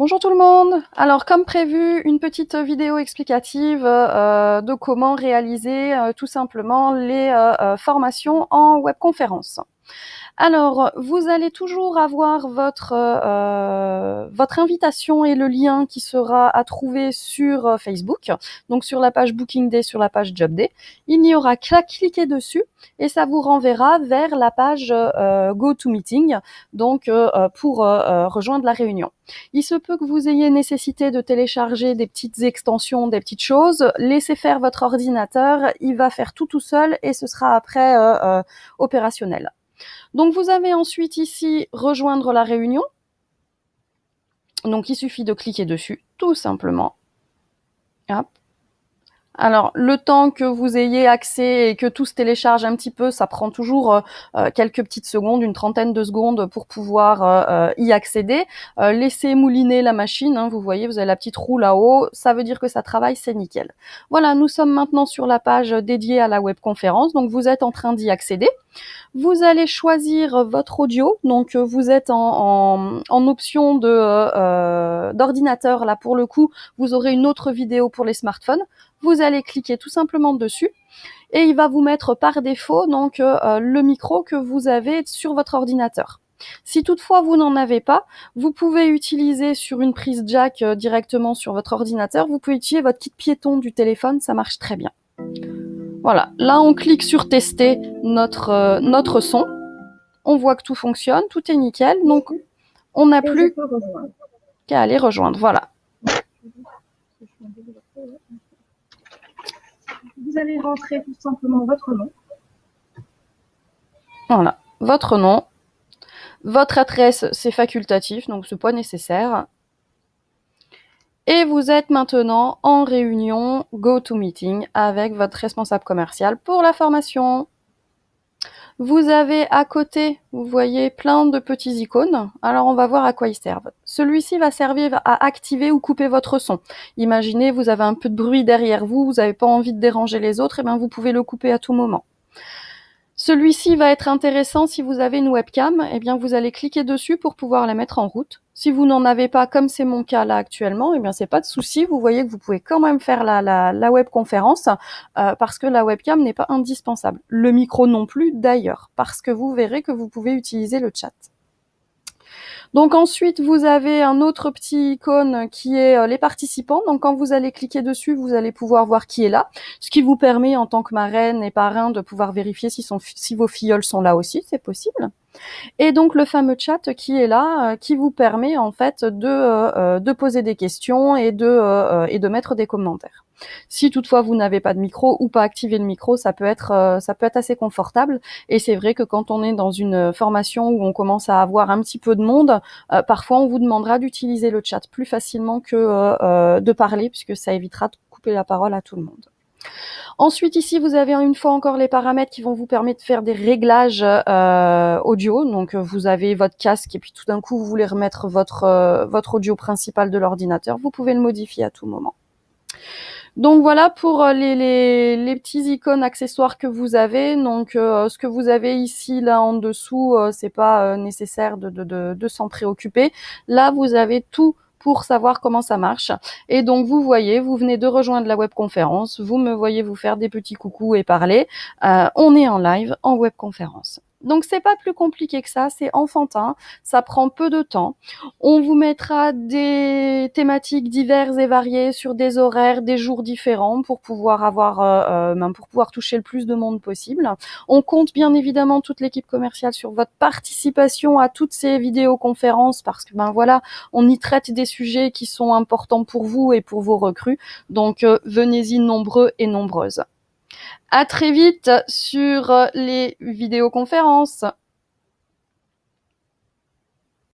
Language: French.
Bonjour tout le monde. Alors comme prévu, une petite vidéo explicative de comment réaliser tout simplement les formations en webconférence. Alors, vous allez toujours avoir votre invitation et le lien qui sera à trouver sur Facebook, donc sur la page Booking Day, sur la page Job Day. Il n'y aura qu'à cliquer dessus et ça vous renverra vers la page GoToMeeting, donc pour rejoindre la réunion. Il se peut que vous ayez nécessité de télécharger des petites extensions, des petites choses. Laissez faire votre ordinateur, il va faire tout seul et ce sera après opérationnel. Donc vous avez ensuite ici rejoindre la réunion. Donc il suffit de cliquer dessus, tout simplement. Hop. Alors, le temps que vous ayez accès et que tout se télécharge un petit peu, ça prend toujours quelques petites secondes, une trentaine de secondes pour pouvoir y accéder. Laissez mouliner la machine, hein, vous voyez, vous avez la petite roue là-haut, ça veut dire que ça travaille, c'est nickel. Voilà, nous sommes maintenant sur la page dédiée à la webconférence, donc vous êtes en train d'y accéder. Vous allez choisir votre audio, donc vous êtes en option d'ordinateur, là pour le coup, vous aurez une autre vidéo pour les smartphones. Vous allez cliquer tout simplement dessus et il va vous mettre par défaut donc le micro que vous avez sur votre ordinateur. Si toutefois vous n'en avez pas, vous pouvez utiliser sur une prise jack directement sur votre ordinateur, vous pouvez utiliser votre kit piéton du téléphone, ça marche très bien. Voilà, là on clique sur tester notre son, on voit que tout fonctionne, tout est nickel, donc on n'a plus qu'à aller rejoindre, voilà. Vous allez rentrer tout simplement votre nom. Voilà, votre nom, votre adresse c'est facultatif, donc c'est pas nécessaire. Et vous êtes maintenant en réunion GoToMeeting avec votre responsable commercial pour la formation. Vous avez à côté, vous voyez plein de petits icônes. Alors on va voir à quoi ils servent. Celui-ci va servir à activer ou couper votre son. Imaginez, vous avez un peu de bruit derrière vous, vous n'avez pas envie de déranger les autres, et bien vous pouvez le couper à tout moment. Celui-ci va être intéressant si vous avez une webcam, eh bien vous allez cliquer dessus pour pouvoir la mettre en route. Si vous n'en avez pas, comme c'est mon cas là actuellement, eh bien c'est pas de souci. Vous voyez que vous pouvez quand même faire la webconférence parce que la webcam n'est pas indispensable. Le micro non plus d'ailleurs, parce que vous verrez que vous pouvez utiliser le chat. Donc ensuite, vous avez un autre petit icône qui est les participants. Donc quand vous allez cliquer dessus, vous allez pouvoir voir qui est là, ce qui vous permet en tant que marraine et parrain de pouvoir vérifier si vos filleuls sont là aussi, c'est possible. Et donc le fameux chat qui est là, qui vous permet en fait de poser des questions et de mettre des commentaires. Si toutefois vous n'avez pas de micro ou pas activé le micro, ça peut être assez confortable. Et c'est vrai que quand on est dans une formation où on commence à avoir un petit peu de monde, parfois on vous demandera d'utiliser le chat plus facilement que de parler, puisque ça évitera de couper la parole à tout le monde. Ensuite, ici, vous avez une fois encore les paramètres qui vont vous permettre de faire des réglages audio. Donc, vous avez votre casque et puis tout d'un coup, vous voulez remettre votre audio principal de l'ordinateur. Vous pouvez le modifier à tout moment. Donc voilà pour les petits icônes accessoires que vous avez. Donc ce que vous avez ici là en dessous, c'est pas nécessaire de s'en préoccuper. Là, vous avez tout pour savoir comment ça marche. Et donc vous voyez, vous venez de rejoindre la webconférence, vous me voyez vous faire des petits coucous et parler. On est en live en webconférence. Donc c'est pas plus compliqué que ça, c'est enfantin, ça prend peu de temps. On vous mettra des thématiques diverses et variées sur des horaires, des jours différents pour pouvoir pour pouvoir toucher le plus de monde possible. On compte bien évidemment toute l'équipe commerciale sur votre participation à toutes ces vidéoconférences parce que voilà, on y traite des sujets qui sont importants pour vous et pour vos recrues. Donc venez-y nombreux et nombreuses. À très vite sur les vidéoconférences.